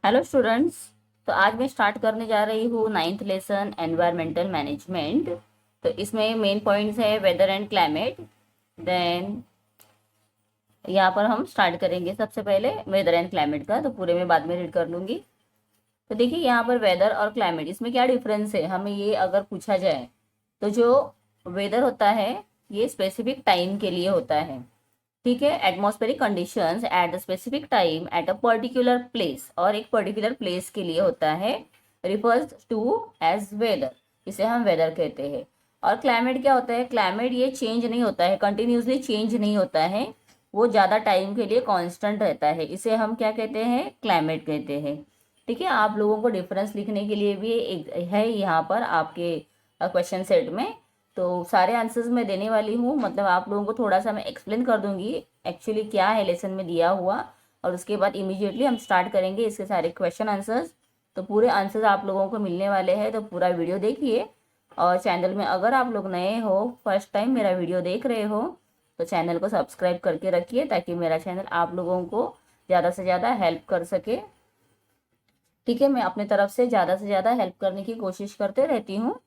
Hello students. तो आज मैं स्टार्ट करने जा रही हूँ नाइन्थ लेसन एनवायरमेंटल मैनेजमेंट। तो इसमें मेन पॉइंट्स है वेदर एंड क्लाइमेट। देन यहाँ पर हम स्टार्ट करेंगे सबसे पहले वेदर एंड क्लाइमेट का, तो पूरे में बाद में रीड कर लूँगी। तो देखिए यहाँ पर वेदर और क्लाइमेट इसमें क्या डिफरेंस है, हमें ये अगर पूछा जाए तो जो वेदर होता है ये स्पेसिफिक टाइम के लिए होता है। ठीक है, atmospheric conditions at the specific time at a particular place, और एक पर्टिकुलर प्लेस के लिए होता है, रिफर्स टू एज वेदर, इसे हम वेदर कहते हैं। और क्लाइमेट क्या होता है, क्लाइमेट ये चेंज नहीं होता है, कंटिन्यूसली चेंज नहीं होता है, वो ज़्यादा टाइम के लिए कांस्टेंट रहता है, इसे हम क्या कहते हैं, क्लाइमेट कहते हैं। ठीक है, आप लोगों को डिफरेंस लिखने के लिए भी एक है यहाँ पर आपके क्वेश्चन सेट में। तो सारे आंसर्स मैं देने वाली हूँ, मतलब आप लोगों को थोड़ा सा मैं एक्सप्लेन कर दूंगी एक्चुअली क्या है लेसन में दिया हुआ, और उसके बाद इमीडिएटली हम स्टार्ट करेंगे इसके सारे क्वेश्चन आंसर्स। तो पूरे आंसर्स आप लोगों को मिलने वाले हैं, तो पूरा वीडियो देखिए। और चैनल में अगर आप लोग नए हो, फर्स्ट टाइम मेरा वीडियो देख रहे हो, तो चैनल को सब्सक्राइब करके रखिए ताकि मेरा चैनल आप लोगों को ज़्यादा से ज़्यादा हेल्प कर सके। ठीक है, मैं अपने तरफ से ज़्यादा हेल्प करने की कोशिश करते रहती हूँ।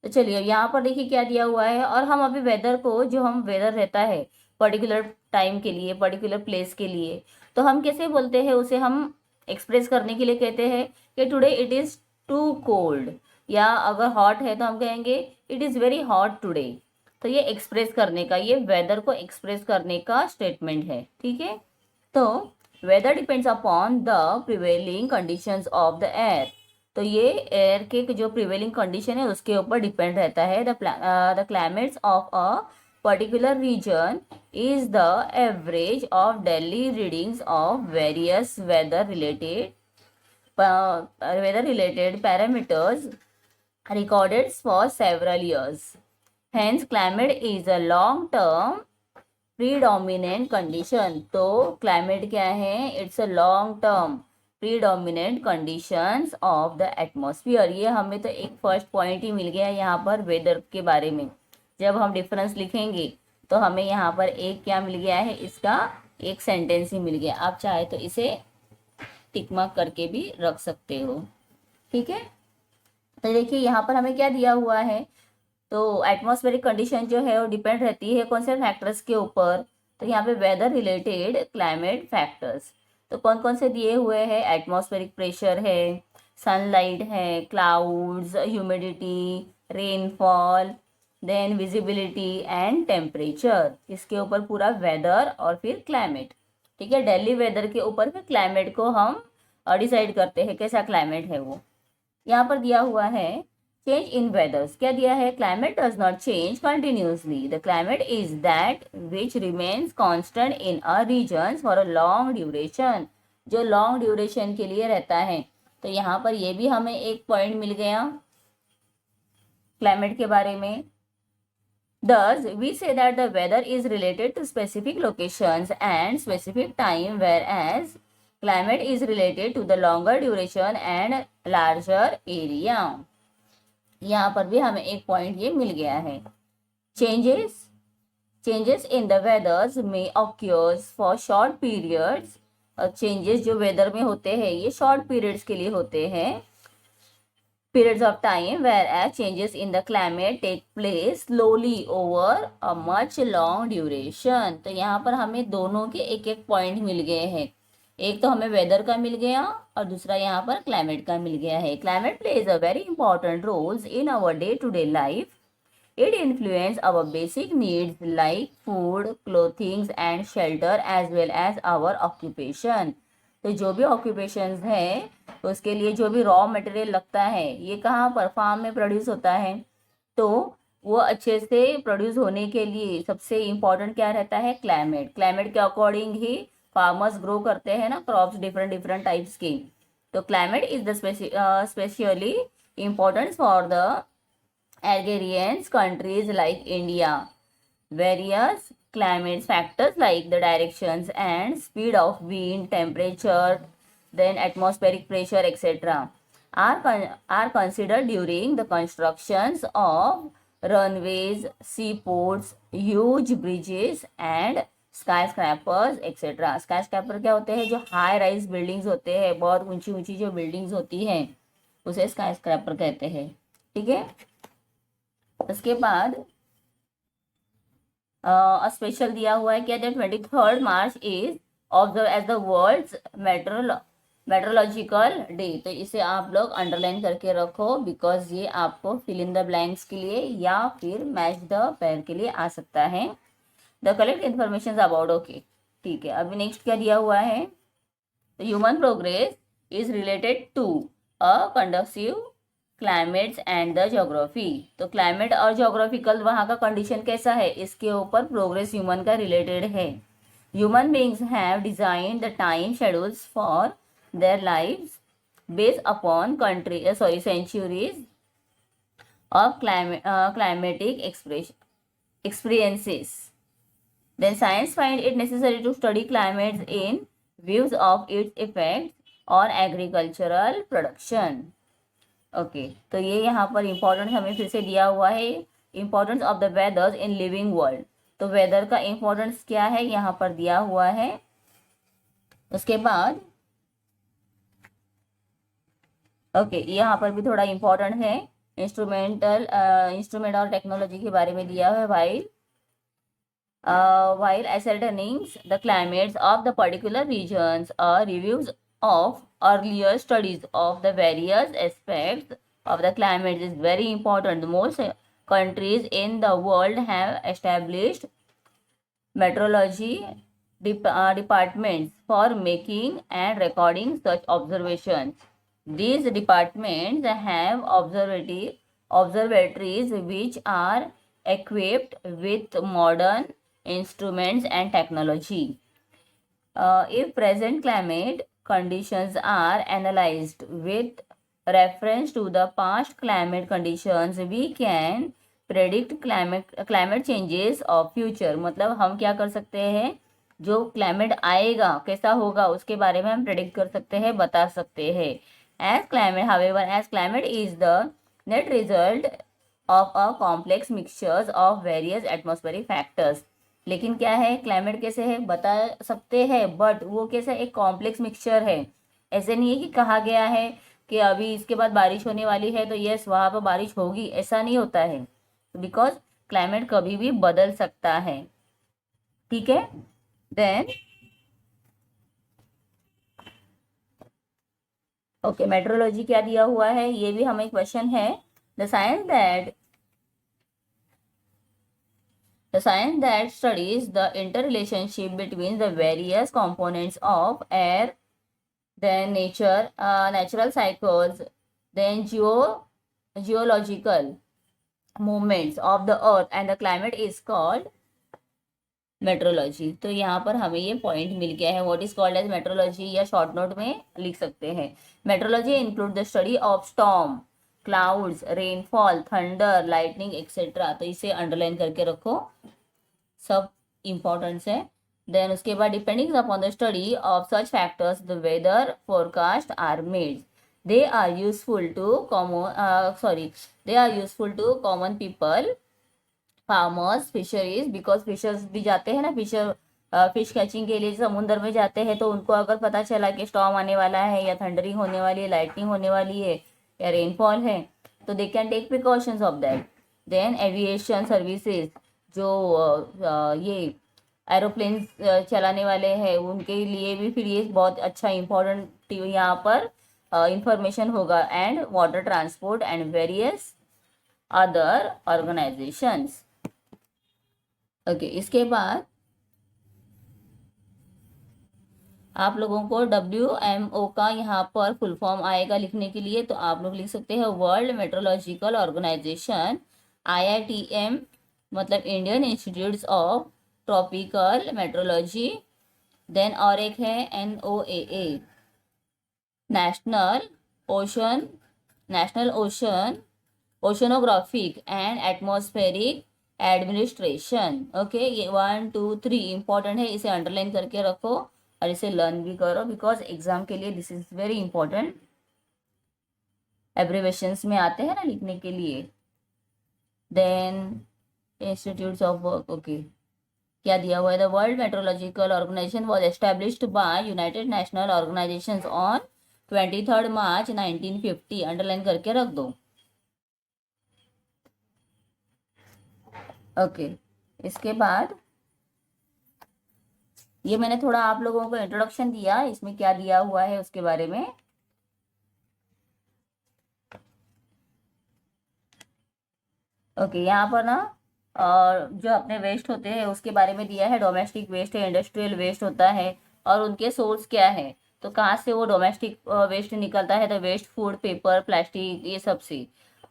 तो चलिए यहाँ पर देखिए क्या दिया हुआ है, और हम अभी वेदर को, जो हम वेदर रहता है पर्टिकुलर टाइम के लिए, पर्टिकुलर प्लेस के लिए, तो हम कैसे बोलते हैं, उसे हम एक्सप्रेस करने के लिए कहते हैं कि today it is too cold, या अगर हॉट है तो हम कहेंगे it is very hot today. तो ये एक्सप्रेस करने का, ये वेदर को एक्सप्रेस करने का स्टेटमेंट है। ठीक है, तो weather depends upon the prevailing conditions of the air. तो ये एयर के जो प्रिवेलिंग कंडीशन है उसके ऊपर डिपेंड रहता है। The climates of a particular region is the average of daily readings of various weather related parameters recorded for several years. Hence, climate is a long-term predominant condition. तो climate क्या है, it's a long term predominant conditions of the atmosphere. ये हमें तो एक first point ही मिल गया यहाँ पर वेदर के बारे में। जब हम डिफरेंस लिखेंगे तो हमें यहाँ पर एक क्या मिल गया है, इसका एक सेंटेंस ही मिल गया। आप चाहे तो इसे टिक मार्क करके भी रख सकते हो। ठीक है, तो देखिए यहाँ पर हमें क्या दिया हुआ है, तो एटमॉस्फेरिक कंडीशन जो है वो डिपेंड रहती है कौन से फैक्टर्स के ऊपर। तो यहाँ पे वेदर रिलेटेड क्लाइमेट फैक्टर्स तो कौन कौन से दिए हुए हैं, एटमॉस्फेरिक प्रेशर है, सनलाइट है, clouds, humidity, rainfall, then visibility and temperature, इसके ऊपर पूरा वेदर और फिर क्लाइमेट। ठीक है, डेली वेदर के ऊपर फिर क्लाइमेट को हम डिसाइड करते हैं कैसा क्लाइमेट है वो। यहाँ पर दिया हुआ है चेंज इन वेदर्स, क्या दिया है, climate does not change continuously, the climate is that which remains constant in a region for a long duration, जो लॉन्ग ड्यूरेशन के लिए रहता है। तो यहाँ पर ये भी हमें एक पॉइंट मिल गया क्लाइमेट के बारे में। Thus, we say that the weather is related to specific locations and specific time, whereas climate is related to the longer duration and larger area. यहाँ पर भी हमें एक पॉइंट ये मिल गया है। चेंजेस इन द वेदर्स में occurs for short periods, changes जो वेदर में होते हैं ये शॉर्ट पीरियड्स के लिए होते हैं, periods of time, whereas changes in the climate take place slowly over a much long duration। तो यहाँ पर हमें दोनों के एक एक पॉइंट मिल गए हैं, एक तो हमें वेदर का मिल गया और दूसरा यहाँ पर क्लाइमेट का मिल गया है। Climate plays a very important roles in our day to day life, it influence our basic needs like food, clothings and shelter as well as our occupation. तो जो भी ऑक्यूपेशंस हैं तो उसके लिए जो भी रॉ मटेरियल लगता है ये कहाँ पर, फार्म में प्रोड्यूस होता है। तो वो अच्छे से प्रोड्यूस होने के लिए सबसे इम्पॉर्टेंट क्या रहता है, क्लाइमेट। क्लाइमेट के अकॉर्डिंग ही फार्मर्स ग्रो करते हैं ना क्रॉप्स डिफरेंट डिफरेंट टाइप्स की। तो climate is the specially important for the agrarian countries like India. Various climate factors like the directions and speed of wind, temperature, then atmospheric pressure, etc. are considered during the constructions of runways, seaports, huge bridges, and sky scrapers etcetera. Sky scraper क्या होते हैं? जो high rise buildings होते हैं, बहुत ऊंची ऊंची जो बिल्डिंग्स होती हैं उसे स्काई स्क्रैपर कहते हैं। ठीक है। उसके बाद स्पेशल दिया हुआ है क्या? The 23rd March is observe as the world's metrological day. तो इसे आप लोग अंडरलाइन करके रखो, बिकॉज ये आपको फिल इन द ब्लैंक्स के लिए या फिर मैच द पेयर के लिए आ सकता है। The collect information about, okay ठीक है। अभी नेक्स्ट क्या दिया हुआ है? Human progress is related to a conducive climates and the geography. तो क्लाइमेट और ज्योग्राफिकल वहाँ का कंडीशन कैसा है, इसके ऊपर प्रोग्रेस ह्यूमन का रिलेटेड है। Human beings have design the time schedules for their lives based upon country centuries of climatic experiences. Then science find it necessary to study climates in views of its effects on agricultural production. Okay तो ये यहाँ पर importance हमें फिर से दिया हुआ है, importance of the वेदर्स in living world. तो वेदर का इम्पोर्टेंस क्या है यहाँ पर दिया हुआ है। उसके बाद ओके यहाँ पर भी थोड़ा इम्पोर्टेंट है, इंस्ट्रूमेंट और टेक्नोलॉजी के बारे में दिया है। while ascertaining the climates of the particular regions, reviews of earlier studies of the various aspects of the climate is very important. Most countries in the world have established meteorology departments for making and recording such observations. These departments have observatories which are equipped with modern instruments and technology. If present climate conditions are analyzed with reference to the past climate conditions, we can predict climate changes of future. मतलब हम क्या कर सकते हैं, जो climate आएगा कैसा होगा उसके बारे में हम प्रेडिक्ट कर सकते हैं, बता सकते हैं। As climate is the net result of a complex mixtures of various atmospheric factors. लेकिन क्या है, क्लाइमेट कैसे है बता सकते हैं, बट वो कैसे एक कॉम्प्लेक्स मिक्सचर है। ऐसे नहीं है कि कहा गया है कि अभी इसके बाद बारिश होने वाली है तो यस वहाँ पर बारिश होगी, ऐसा नहीं होता है, बिकॉज क्लाइमेट कभी भी बदल सकता है। ठीक है। देन ओके मेट्रोलॉजी क्या दिया हुआ है, ये भी हमें क्वेश्चन है। The science that studies the interrelationship between the various components of air, then natural cycles, then geological movements of the earth and the climate is called metrology. तो यहाँ पर हमें ये पॉइंट मिल गया है, what is called as metrology, या short note में लिख सकते हैं। Metrology include the study of storm, clouds, rainfall, thunder, lightning etcetera. तो इसे अंडरलाइन करके रखो, सब इम्पोर्टेंट्स है। देन उसके बाद depending upon the study of such factors the weather forecast are made. They are useful to common people, farmers, fisheries, because fishers भी जाते हैं ना, फिश कैचिंग के लिए समुद्र में जाते हैं, तो उनको अगर पता चला कि स्टॉर्म आने वाला है या थंडरिंग होने वाली है, लाइटनिंग होने वाली है या रेनफॉल है, तो they can take precautions of that. Then aviation services, जो ये एरोप्लेन चलाने वाले हैं उनके लिए भी फिर ये बहुत अच्छा इंपॉर्टेंट यहाँ पर इंफॉर्मेशन होगा। And water transport and various other organisations. Okay इसके बाद आप लोगों को WMO का यहाँ पर फुल फॉर्म आएगा लिखने के लिए, तो आप लोग लिख सकते हैं वर्ल्ड मेट्रोलॉजिकल ऑर्गेनाइजेशन। IITM मतलब Indian institutes of tropical metrology. Then और एक है NOAA, national oceanographic and atmospheric administration. Okay ये 1 2 3 इंपॉर्टेंट है, इसे अंडरलाइन करके रखो और इसे लर्न भी करो, बिकॉज एग्जाम के लिए this is very important. Abbreviations में आते हैं ना लिखने के लिए। Then institutes of work, okay क्या दिया हुआ है, the world metrological organisation was established by united national organisation on 23 March 1950, underline करके रख दो। ओके, इसके बाद ये मैंने थोड़ा आप लोगों को इंट्रोडक्शन दिया, इसमें क्या दिया हुआ है उसके बारे में। ओके, यहाँ पर ना और जो अपने वेस्ट होते हैं उसके बारे में दिया है, डोमेस्टिक वेस्ट है, इंडस्ट्रियल वेस्ट होता है, और उनके सोर्स क्या है। तो कहाँ से वो डोमेस्टिक वेस्ट निकलता है, तो वेस्ट फूड, पेपर, प्लास्टिक, ये सब से।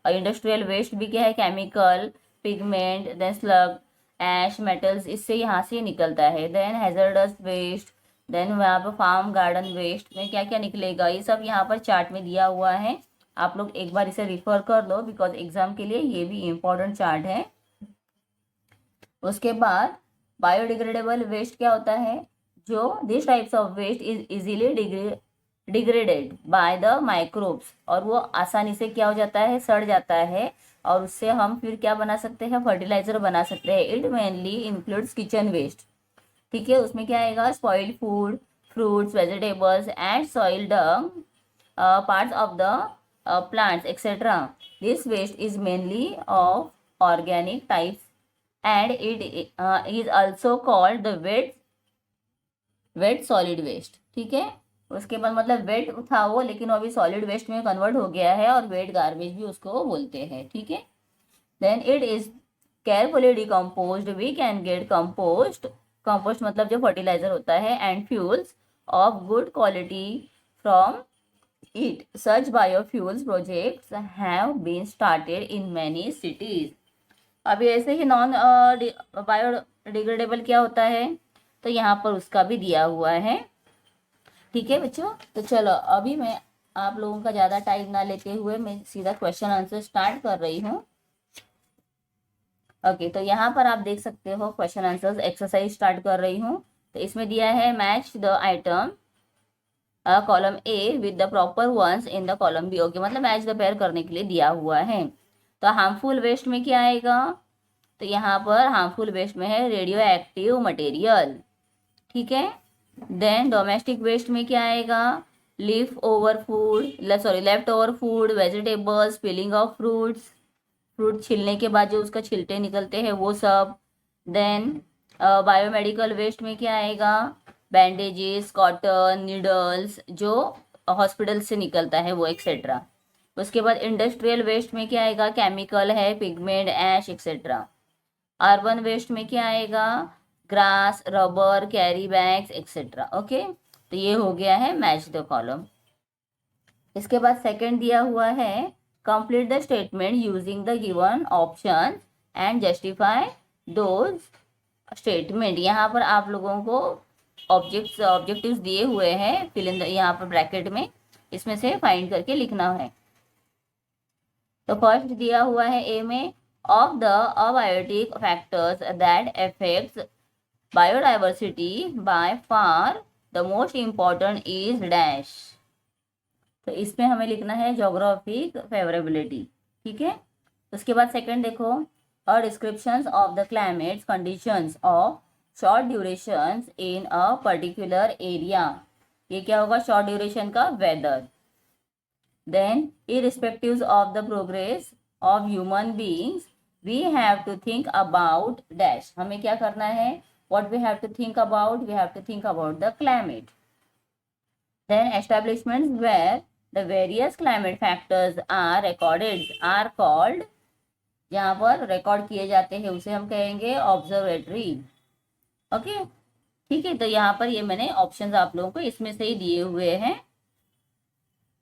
और इंडस्ट्रियल वेस्ट भी क्या है, केमिकल, पिगमेंट, देन स्लग, ऐश, मेटल्स, इससे यहाँ से निकलता है। देन हैजर्डस वेस्ट, देन वहाँ पर फार्म गार्डन वेस्ट में क्या क्या निकलेगा, ये सब यहाँ पर चार्ट में दिया हुआ है। आप लोग एक बार इसे रिफर कर लो, बिकॉज एग्जाम के लिए ये भी इम्पोर्टेंट चार्ट है। उसके बाद बायोडिग्रेडेबल वेस्ट क्या होता है, जो this types of waste is easily degraded by the microbes, और वो आसानी से क्या हो जाता है, सड़ जाता है, और उससे हम फिर क्या बना सकते हैं, फर्टिलाइजर बना सकते हैं। It mainly includes kitchen waste, ठीक है, उसमें क्या आएगा, spoiled food, fruits, vegetables and soil dung, parts of the plants, etc. This waste is mainly of organic types and it is also called the wet solid waste, ठीक है। उसके बाद मतलब वेट था वो, लेकिन वो अभी सॉलिड वेस्ट में कन्वर्ट हो गया है, और वेट गार्बेज भी उसको बोलते हैं, ठीक है। Then it is carefully decomposed, we can get compost, compost मतलब जो फर्टिलाइजर होता है, and fuels of good quality from it. Such biofuels projects have been started in many cities. अभी ऐसे ही नॉन बायोडिग्रेडेबल क्या होता है, तो यहाँ पर उसका भी दिया हुआ है, ठीक है बच्चों। तो चलो अभी मैं आप लोगों का ज़्यादा टाइम ना लेते हुए मैं सीधा क्वेश्चन आंसर स्टार्ट कर रही हूँ। ओके, तो यहाँ पर आप देख सकते हो क्वेश्चन आंसर एक्सरसाइज स्टार्ट कर रही हूँ। तो इसमें दिया है match the item column A with the proper ones in the column B. Okay, मतलब मैच द पेयर करने के लिए दिया हुआ है। तो हार्मफुल वेस्ट में क्या आएगा, तो यहाँ पर हार्मफुल वेस्ट में है रेडियो एक्टिव मटेरियल, ठीक है। देन डोमेस्टिक वेस्ट में क्या आएगा, leaf over food, sorry left over food, vegetables, piling of fruits, fruit छिलने के बाद जो उसका छिलटे निकलते हैं वो सब। देन बायोमेडिकल वेस्ट में क्या आएगा, बैंडेजेस, कॉटन, नीडल्स, जो हॉस्पिटल से निकलता है वो, एक्सेट्रा। उसके बाद इंडस्ट्रियल वेस्ट में क्या आएगा, केमिकल है, पिगमेंट, ऐश, एक्सेट्रा। अर्बन वेस्ट में क्या आएगा, grass, rubber, carry bags, etcetera. Okay, तो ये हो गया है मैच द कॉलम। इसके बाद सेकंड दिया हुआ है, complete the statement using the given option and justify those statement. यहाँ पर आप लोगों को ऑब्जेक्टिव्स दिए हुए हैं, फिल इन यहाँ पर ब्रैकेट में, इसमें से फाइंड करके लिखना है। तो फर्स्ट दिया हुआ है ए में, of the abiotic factors that affects biodiversity by far the most important is dash. तो इसमें हमें लिखना है जोग्राफिक फेवरेबिलिटी, ठीक है। उसके बाद सेकंड देखो, a descriptions of the climates conditions of short durations in a particular area. ये क्या होगा, शॉर्ट ड्यूरेशन का weather. Then irrespective of the progress of human beings we have to think about dash. हमें क्या करना है, what we have to think about, we have to think about the climate. Then establishments where the various climate factors are recorded are called, जहाँ पर record किए जाते हैं उसे हम कहेंगे ऑब्जर्वेटरी। ओके, ठीक है। तो यहाँ पर ये मैंने ऑप्शंस आप लोगों को इसमें से ही दिए हुए हैं।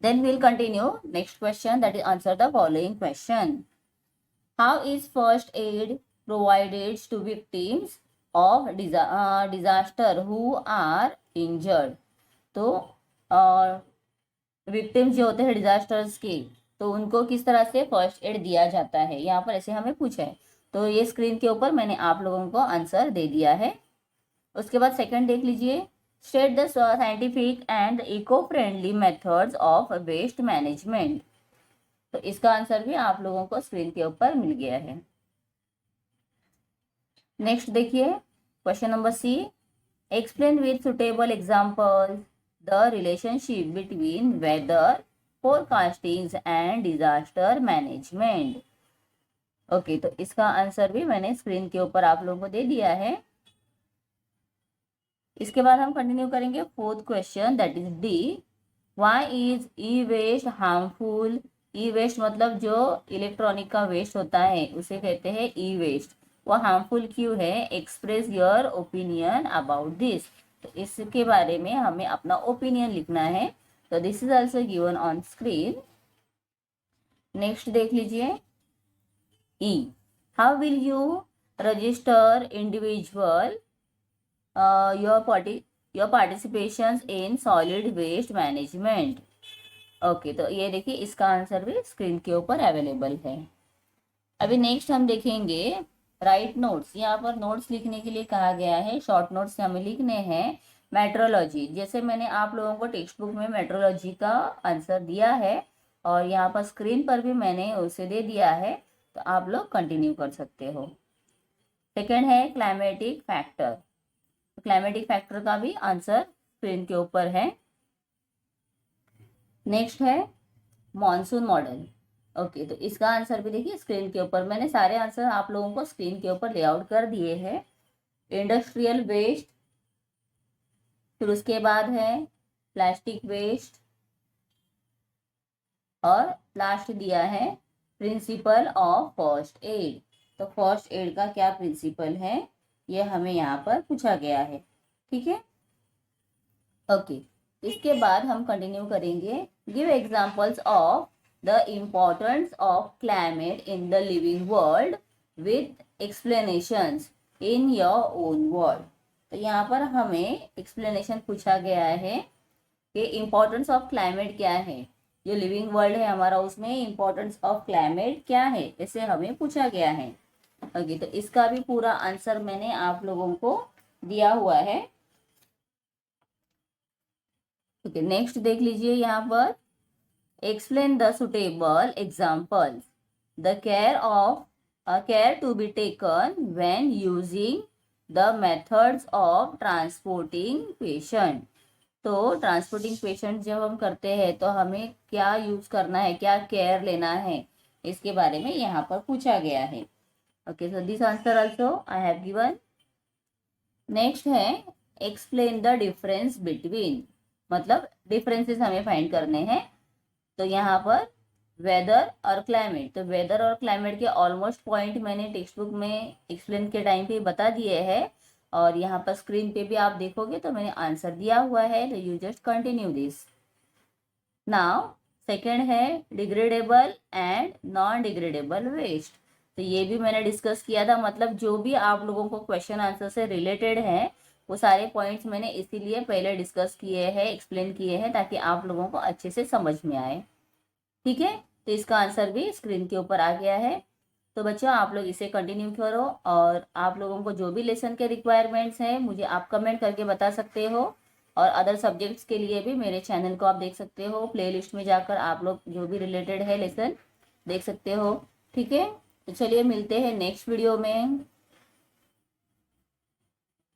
Then will continue next question, that is answer the following question. How is first aid provided to victims of disaster who are injured. तो विक्टिम्स जो होते हैं डिजास्टर्स के, तो उनको किस तरह से फर्स्ट एड दिया जाता है, यहाँ पर ऐसे हमें पूछा है। तो ये स्क्रीन के ऊपर मैंने आप लोगों को आंसर दे दिया है। उसके बाद सेकंड देख लीजिए, state the scientific and eco friendly methods of waste management. तो इसका आंसर भी आप लोगों को स्क्रीन के ऊपर मिल गया है। नेक्स्ट देखिए, question number C, explain with suitable example the relationship between weather forecasting and disaster management. Okay, तो इसका आंसर भी मैंने स्क्रीन के ऊपर आप लोगों को दे दिया है। इसके बाद हम कंटिन्यू करेंगे fourth question, that is D, why is e waste harmful. E waste मतलब जो इलेक्ट्रॉनिक का वेस्ट होता है उसे कहते हैं ई वेस्ट। वो हार्मफुल क्यों है, express your opinion about this. तो इसके बारे में हमें अपना ओपिनियन लिखना है। तो this is also given on screen. Next देख लीजिए, uh, how will you register individual your participation in solid waste management. Okay, तो ये देखिए इसका आंसर भी स्क्रीन के ऊपर अवेलेबल है। अभी नेक्स्ट हम देखेंगे राइट नोट्स। यहाँ पर नोट्स लिखने के लिए कहा गया है, शॉर्ट नोट्स हमें लिखने हैं मेट्रोलॉजी। जैसे मैंने आप लोगों को टेक्स्ट बुक में मेट्रोलॉजी का आंसर दिया है और यहाँ पर स्क्रीन पर भी मैंने उसे दे दिया है, तो आप लोग कंटिन्यू कर सकते हो। सेकेंड है क्लाइमेटिक फैक्टर। क्लाइमेटिक फैक्टर का भी आंसर स्क्रीन के ऊपर है। नेक्स्ट है मॉनसून मॉडल। ओके, तो इसका आंसर भी देखिए स्क्रीन के ऊपर, मैंने सारे आंसर आप लोगों को स्क्रीन के ऊपर लेआउट कर दिए हैं। इंडस्ट्रियल वेस्ट, फिर उसके बाद है प्लास्टिक वेस्ट, और लास्ट दिया है प्रिंसिपल ऑफ फर्स्ट एड। तो फर्स्ट एड का क्या प्रिंसिपल है ये हमें यहाँ पर पूछा गया है। ठीक है, ओके। इसके बाद हम कंटिन्यू करेंगे, give examples of the importance of climate in the living world with explanations in your own word. तो यहाँ पर हमें एक्सप्लेनेशन पूछा गया है कि इम्पोर्टेंस ऑफ क्लाइमेट क्या है, जो लिविंग वर्ल्ड है हमारा उसमें इम्पोर्टेंस ऑफ क्लाइमेट क्या है, इसे हमें पूछा गया है। ओके, तो इसका भी पूरा आंसर मैंने आप लोगों को दिया हुआ है। ओके, नेक्स्ट देख लीजिए यहाँ पर, explain the suitable examples, the care to be taken when using the methods of transporting patient. तो ट्रांसपोर्टिंग पेशेंट जब हम करते हैं तो हमें क्या यूज करना है, क्या केयर लेना है, इसके बारे में यहाँ पर पूछा गया है। Okay, so this answer also I have given. Next है एक्सप्लेन द डिफरेंस बिटवीन, मतलब डिफरेंसेस हमें फाइंड करने हैं। तो यहाँ पर वेदर और क्लाइमेट, तो वेदर और क्लाइमेट के ऑलमोस्ट पॉइंट मैंने टेक्स्ट बुक में एक्सप्लेन के टाइम पे बता दिए हैं, और यहाँ पर स्क्रीन पे भी आप देखोगे तो मैंने आंसर दिया हुआ है। तो you just continue this. Now second है degradable and non degradable waste. तो ये भी मैंने डिस्कस किया था, मतलब जो भी आप लोगों को क्वेश्चन आंसर से रिलेटेड है वो सारे पॉइंट्स मैंने इसीलिए पहले डिस्कस किए हैं, एक्सप्लेन किए हैं, ताकि आप लोगों को अच्छे से समझ में आए। ठीक है, तो इसका आंसर भी स्क्रीन के ऊपर आ गया है। तो बच्चों आप लोग इसे कंटिन्यू करो, और आप लोगों को जो भी लेसन के रिक्वायरमेंट्स हैं मुझे आप कमेंट करके बता सकते हो, और अदर सब्जेक्ट्स के लिए भी मेरे चैनल को आप देख सकते हो, प्लेलिस्ट में जाकर आप लोग जो भी रिलेटेड है लेसन देख सकते हो। ठीक है, तो चलिए मिलते हैं नेक्स्ट वीडियो में।